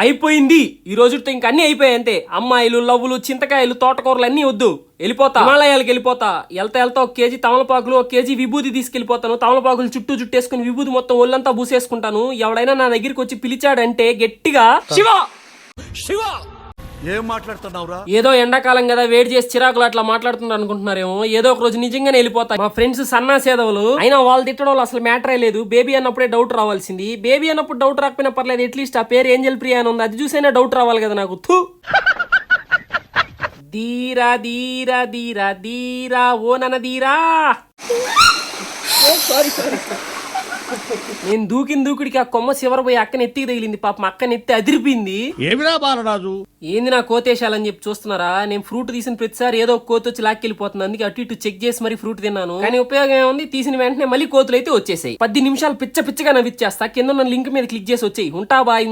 అయిపోయింది ఈ రోజుతో ఇంకా అన్ని అయిపోయాయి అంతే. అమ్మాయిలు, లవ్వులు, చింతకాయలు, తోటకూరలు అన్ని వద్దు. వెళ్ళిపోతా, హిమాలయాలకు వెళ్ళిపోతా. వెళ్తా 1 కేజీ తమలపాకులు, 1 కేజీ విభూతి తీసుకెళ్లిపోతాను. తమలపాకులు చుట్టేసుకుని విభూతి మొత్తం ఒళ్ళంతా పూసేసుకుంటాను. ఎవడైనా నా దగ్గరికి వచ్చి పిలిచాడంటే గట్టిగా శివ శివ ఏం మాట్లాడుతున్నావురా? ఏదో ఎండాకాలం కదా వేడి చేసి చిరాకులు అట్లా మాట్లాడుతున్నారు అనుకుంటున్నారేమో. ఏదో ఒక రోజు నిజంగానే వెళ్ళిపోతా. మా ఫ్రెండ్స్ సన్నాసేదవులు అయినా వాళ్ళు తిట్టడం అసలు మ్యాటరే లేదు. బేబీ అన్నప్పుడే డౌట్ రావాల్సింది. బేబీ అన్నప్పుడు డౌట్ రాకపోయినా పర్లేదు, అట్లీస్ట్ ఆ పేరు ఏంజల్ ప్రియా అని ఉంది, అది చూసైనా డౌట్ రావాలి కదా నాకు. థూ. దీరా దీరా దీరా దీరా ఓ నన్న దీరా. సారీ నేను దూకుడికి ఆ కొమ్మ చివరపోయి అక్కని ఎత్తికి తగిలింది. పాపం అక్కని ఎత్తి అదిరిపోయింది. ఏమిరా బాలరాజు? ఏంది నా కోతేశాలని చెప్పి చూస్తున్నారా? నేను ఫ్రూట్ తీసిన ప్రతిసారి ఏదో ఒక కోతి వచ్చి లాక్కెళ్ళిపోతుంది. అందుకే అటు ఇటు చెక్ చేసి మరి ఫ్రూట్ తిన్నాను. కానీ ఉపయోగం ఏముంది? తీసిన వెంటనే మళ్ళీ కోతులు అయితే వచ్చేసాయి. 10 నిమిషాలు పిచ్చగా నవ్విచ్చేస్తా. కింద ఉన్న లింక్ మీద క్లిక్ చేసి వచ్చేయి. ఉంటా బాయ్.